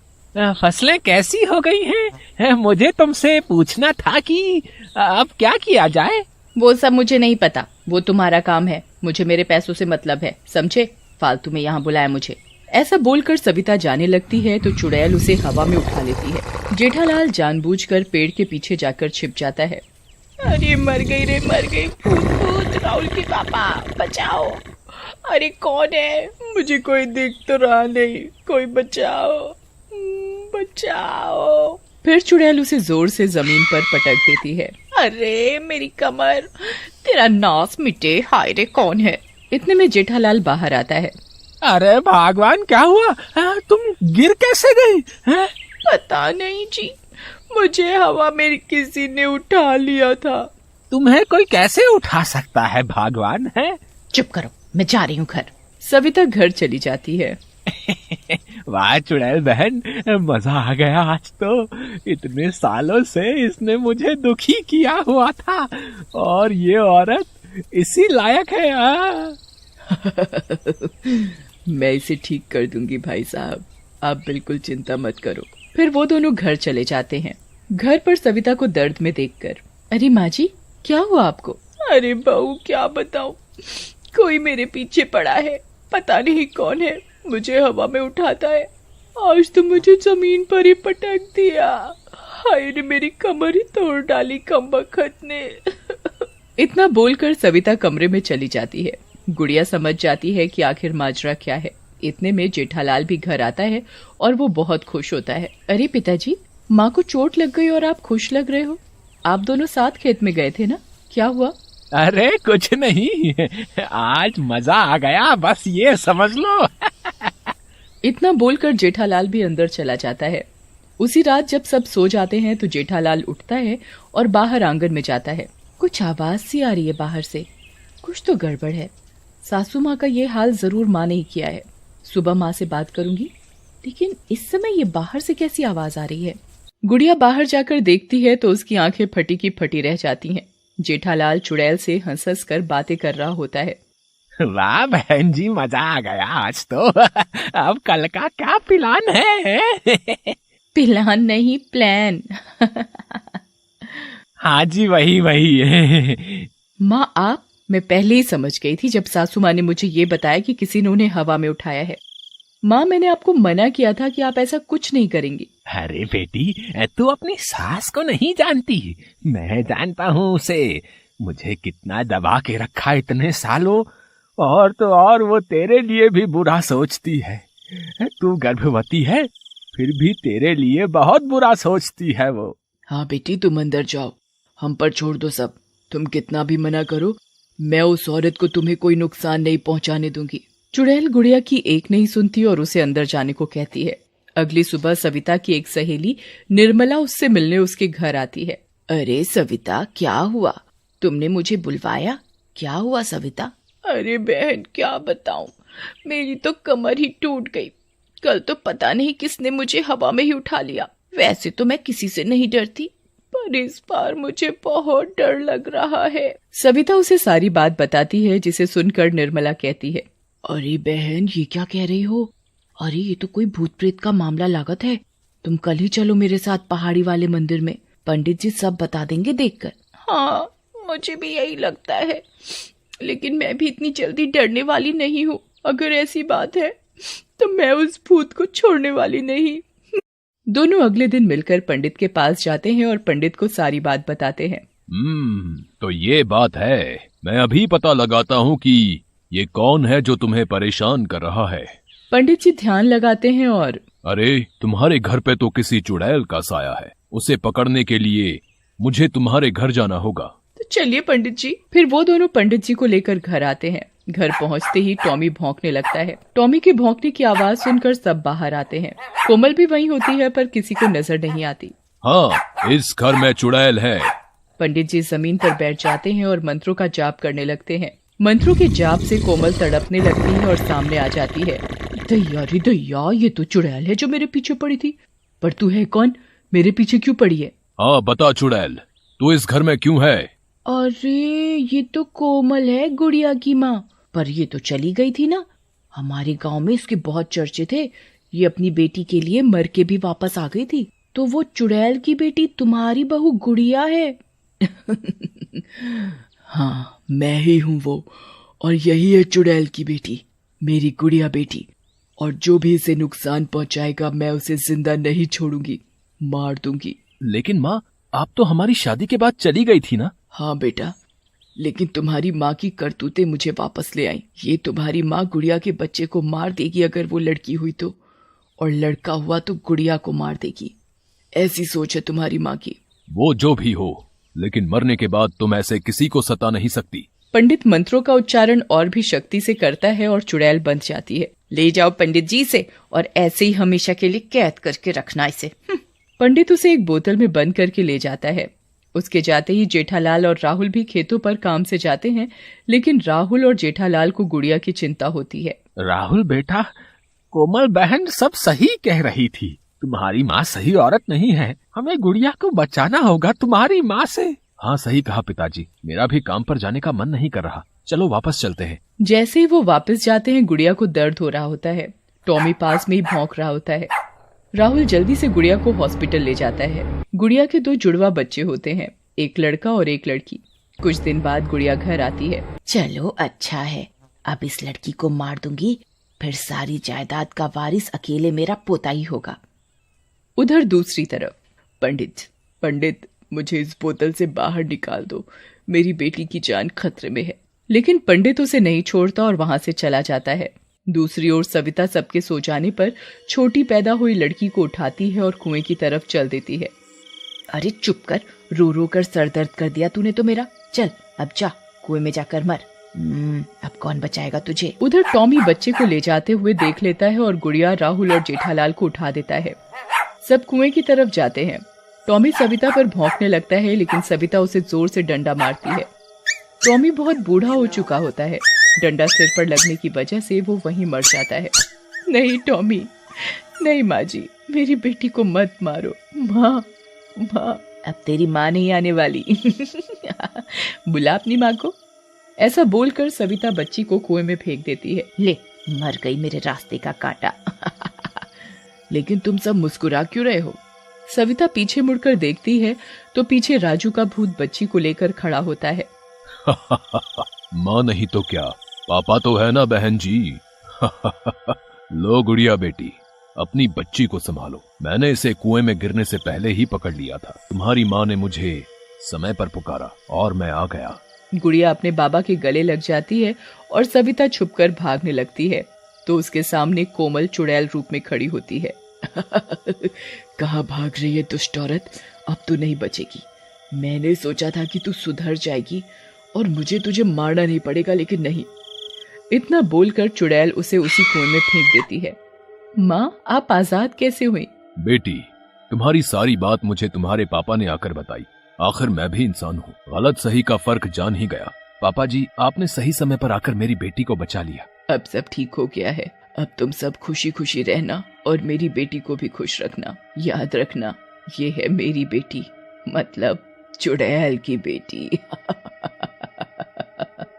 फसलें कैसी हो गई हैं। मुझे तुमसे पूछना था कि अब क्या किया जाए। वो सब मुझे नहीं पता, वो तुम्हारा काम है। मुझे मेरे पैसों से मतलब है, समझे? फालतू में यहाँ बुलाया मुझे। ऐसा बोलकर सविता जाने लगती है तो चुड़ैल उसे हवा में उठा लेती है। जेठालाल जानबूझकर पेड़ के पीछे जाकर छिप जाता है। अरे मर गई रे, मर गई। भूत, राहुल के पापा, बचाओ। अरे कौन है? मुझे कोई दिख तो रहा नहीं, कोई बचाओ, बचाओ। फिर चुड़ैल उसे जोर से जमीन पर पटक देती है। अरे मेरी कमर, तेरा नाश मिटे। हाय रे, कौन है? इतने में जेठालाल बाहर आता है। अरे भगवान, क्या हुआ? तुम गिर कैसे गई? पता नहीं जी, मुझे हवा में किसी ने उठा लिया था। तुम्हें कोई कैसे उठा सकता है भगवान? है? चुप करो, मैं जा रही हूँ घर। सविता घर चली जाती है। वाह चुड़ैल बहन, मजा आ गया आज तो। इतने सालों से इसने मुझे दुखी किया हुआ था और ये औरत इसी लायक है। मैं इसे ठीक कर दूंगी भाई साहब, आप बिल्कुल चिंता मत करो। फिर वो दोनों घर चले जाते हैं। घर पर सविता को दर्द में देखकर, अरे माँ जी, क्या हुआ आपको? अरे बहू, क्या बताऊं, कोई मेरे पीछे पड़ा है। पता नहीं कौन है, मुझे हवा में उठाता है। आज तो मुझे जमीन पर ही पटक दिया। हाय रे, मेरी कमर ही तोड़ डाली कमबख्त ने। इतना बोलकर सविता कमरे में चली जाती है। गुड़िया समझ जाती है कि आखिर माजरा क्या है। इतने में जेठालाल भी घर आता है और वो बहुत खुश होता है। अरे पिताजी, माँ को चोट लग गई और आप खुश लग रहे हो। आप दोनों साथ खेत में गए थे ना, क्या हुआ? अरे कुछ नहीं, आज मजा आ गया, बस ये समझ लो। इतना बोलकर जेठालाल भी अंदर चला जाता है। उसी रात जब सब सो जाते हैं तो जेठालाल उठता है और बाहर आंगन में जाता है। कुछ आवाज सी आ रही है बाहर से, कुछ तो गड़बड़ है। सासू माँ का ये हाल जरूर माँ ने ही किया है। सुबह माँ से बात करूंगी, लेकिन इस समय ये बाहर से कैसी आवाज आ रही है? गुड़िया बाहर जाकर देखती है तो उसकी आंखें फटी की फटी रह जाती हैं। जेठालाल चुड़ैल से हंस हंस कर बातें कर रहा होता है। वाह बहन जी, मजा आ गया आज तो। अब कल का क्या प्लान है? प्लान नहीं, प्लान। हाँ जी, वही। माँ आप, मैं पहले ही समझ गई थी जब सासू माँ ने मुझे ये बताया कि किसी ने उन्हें हवा में उठाया है। माँ, मैंने आपको मना किया था कि आप ऐसा कुछ नहीं करेंगी। अरे बेटी, तू अपनी सास को नहीं जानती, मैं जानता हूँ उसे। मुझे कितना दबा के रखा इतने सालों, और तो और वो तेरे लिए भी बुरा सोचती है। तू गर्भवती है, फिर भी तेरे लिए बहुत बुरा सोचती है वो। हाँ बेटी, तुम अंदर जाओ, हम पर छोड़ दो सब। तुम कितना भी मना करो, मैं उस औरत को तुम्हें कोई नुकसान नहीं पहुंचाने दूंगी। चुड़ैल गुड़िया की एक नहीं सुनती और उसे अंदर जाने को कहती है। अगली सुबह सविता की एक सहेली निर्मला उससे मिलने उसके घर आती है। अरे सविता, क्या हुआ? तुमने मुझे बुलवाया? क्या हुआ सविता? अरे बहन, क्या बताऊं, मेरी तो कमर ही टूट गई। कल तो पता नहीं किसने मुझे हवा में ही उठा लिया। वैसे तो मैं किसी से नहीं डरती, पर इस बार मुझे बहुत डर लग रहा है। सविता उसे सारी बात बताती है, जिसे सुनकर निर्मला कहती है, अरे बहन, ये क्या कह रही हो? अरे ये तो कोई भूत प्रेत का मामला लागत है। तुम कल ही चलो मेरे साथ पहाड़ी वाले मंदिर में, पंडित जी सब बता देंगे देखकर। हाँ, मुझे भी यही लगता है, लेकिन मैं भी इतनी जल्दी डरने वाली नहीं हूँ। अगर ऐसी बात है तो मैं उस भूत को छोड़ने वाली नहीं। दोनों अगले दिन मिलकर पंडित के पास जाते हैं और पंडित को सारी बात बताते हैं। तो ये बात है। मैं अभी पता लगाता हूँ कि ये कौन है जो तुम्हें परेशान कर रहा है। पंडित जी ध्यान लगाते हैं और, अरे तुम्हारे घर पे तो किसी चुड़ैल का साया है। उसे पकड़ने के लिए मुझे तुम्हारे घर जाना होगा। तो चलिए पंडित जी। फिर वो दोनों पंडित जी को लेकर घर आते हैं। घर पहुंचते ही टॉमी भौंकने लगता है। टॉमी के भौंकने की आवाज सुनकर सब बाहर आते हैं। कोमल भी वहीं होती है, पर किसी को नजर नहीं आती। हाँ, इस घर में चुड़ैल है। पंडित जी जमीन पर बैठ जाते हैं और मंत्रों का जाप करने लगते हैं। मंत्रों के जाप से कोमल तड़पने लगती है और सामने आ जाती है। दैया रे दैया, ये तो चुड़ैल है जो मेरे पीछे पड़ी थी। पर तू है कौन? मेरे पीछे क्यों पड़ी है? हाँ बता चुड़ैल, तू इस घर में क्यों है? अरे ये तो कोमल है, गुड़िया की माँ। पर ये तो चली गई थी ना। हमारे गांव में इसके बहुत चर्चे थे। ये अपनी बेटी के लिए मर के भी वापस आ गई थी। तो वो चुड़ैल की बेटी तुम्हारी बहू गुड़िया है। हाँ, मैं ही हूँ वो, और यही है चुड़ैल की बेटी, मेरी गुड़िया बेटी। और जो भी इसे नुकसान पहुंचाएगा मैं उसे जिंदा नहीं छोड़ूंगी, मार दूंगी। लेकिन माँ, आप तो हमारी शादी के बाद चली गई थी ना? हाँ बेटा, लेकिन तुम्हारी माँ की करतूतें मुझे वापस ले आई। ये तुम्हारी माँ गुड़िया के बच्चे को मार देगी अगर वो लड़की हुई तो, और लड़का हुआ तो गुड़िया को मार देगी। ऐसी सोच है तुम्हारी माँ की। वो जो भी हो, लेकिन मरने के बाद तुम ऐसे किसी को सता नहीं सकती। पंडित मंत्रों का उच्चारण और भी शक्ति से करता है और चुड़ैल बंध जाती है। ले जाओ पंडित जी से, और ऐसे ही हमेशा के लिए कैद करके रखना इसे। पंडित उसे एक बोतल में बंद करके ले जाता है। उसके जाते ही जेठालाल और राहुल भी खेतों पर काम से जाते हैं, लेकिन राहुल और जेठालाल को गुड़िया की चिंता होती है। राहुल बेटा, कोमल बहन सब सही कह रही थी। तुम्हारी माँ सही औरत नहीं है। हमें गुड़िया को बचाना होगा तुम्हारी माँ से। हाँ सही कहा पिताजी, मेरा भी काम पर जाने का मन नहीं कर रहा। चलो वापस चलते हैं। जैसे ही वो वापस जाते हैं, गुड़िया को दर्द हो रहा होता है। टॉमी पास में ही भौंक रहा होता है। राहुल जल्दी से गुड़िया को हॉस्पिटल ले जाता है। गुड़िया के 2 जुड़वा बच्चे होते हैं, एक लड़का और एक लड़की। कुछ दिन बाद गुड़िया घर आती है। चलो अच्छा है, अब इस लड़की को मार दूंगी, फिर सारी जायदाद का वारिस अकेले मेरा पोता ही होगा। उधर दूसरी तरफ, पंडित मुझे इस बोतल से बाहर निकाल दो, मेरी बेटी की जान खतरे में है। लेकिन पंडित उसे नहीं छोड़ता और वहां से चला जाता है। दूसरी ओर सविता सबके सो जाने पर छोटी पैदा हुई लड़की को उठाती है और कुएं की तरफ चल देती है। अरे चुप कर, रो रो कर सर दर्द कर दिया तूने तो मेरा। चल अब जा, कुएं में जाकर मर। अब कौन बचाएगा तुझे। उधर टॉमी बच्चे को ले जाते हुए देख लेता है और गुड़िया, राहुल और जेठालाल को उठा देता है। सब कुएं की तरफ जाते हैं। टॉमी सविता पर भौंकने लगता है, लेकिन सविता उसे जोर से डंडा मारती है। टॉमी बहुत बूढ़ा हो चुका होता है। डंडा सिर पर लगने की वजह से वो वहीं मर जाता है। नहीं टॉमी, नहीं माँ जी, मेरी बेटी को मत मारो। माँ, अब तेरी माँ नहीं आने वाली। बुला अपनी माँ को। ऐसा बोलकर सविता बच्ची को कुएं में फेंक देती है। ले, मर गई मेरे रास्ते का कांटा। लेकिन तुम सब मुस्कुरा क्यों रहे हो? सविता पीछे मुड़कर देखती है तो पीछे राजू का भूत बच्ची को लेकर खड़ा होता है। माँ नहीं तो क्या, पापा तो है ना बहन जी। लो गुड़िया बेटी, अपनी बच्ची को संभालो। मैंने इसे कुएं में गिरने से पहले ही पकड़ लिया था। तुम्हारी माँ ने मुझे समय पर पुकारा और मैं आ गया। गुड़िया अपने बाबा के गले लग जाती है और सविता छुपकर भागने लगती है तो उसके सामने कोमल चुड़ैल रूप में खड़ी होती है। कहाँ भाग रही है दुष्ट औरत, अब तू नहीं बचेगी। मैंने सोचा था कि तू सुधर जाएगी और मुझे तुझे मारना नहीं पड़ेगा, लेकिन नहीं। इतना बोलकर चुड़ैल उसे उसी कुएं में फेंक देती है। माँ, आप आजाद कैसे हुई? बेटी, तुम्हारी सारी बात मुझे तुम्हारे पापा ने आकर बताई। आखिर मैं भी इंसान हूँ, गलत सही का फर्क जान ही गया। पापा जी, आपने सही समय पर आकर मेरी बेटी को बचा लिया। अब सब ठीक हो गया है। अब तुम सब खुशी खुशी रहना और मेरी बेटी को भी खुश रखना। याद रखना, ये है मेरी बेटी, मतलब चुड़ैल की बेटी।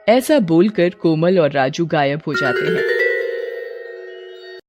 ऐसा बोलकर कोमल और राजू गायब हो जाते हैं।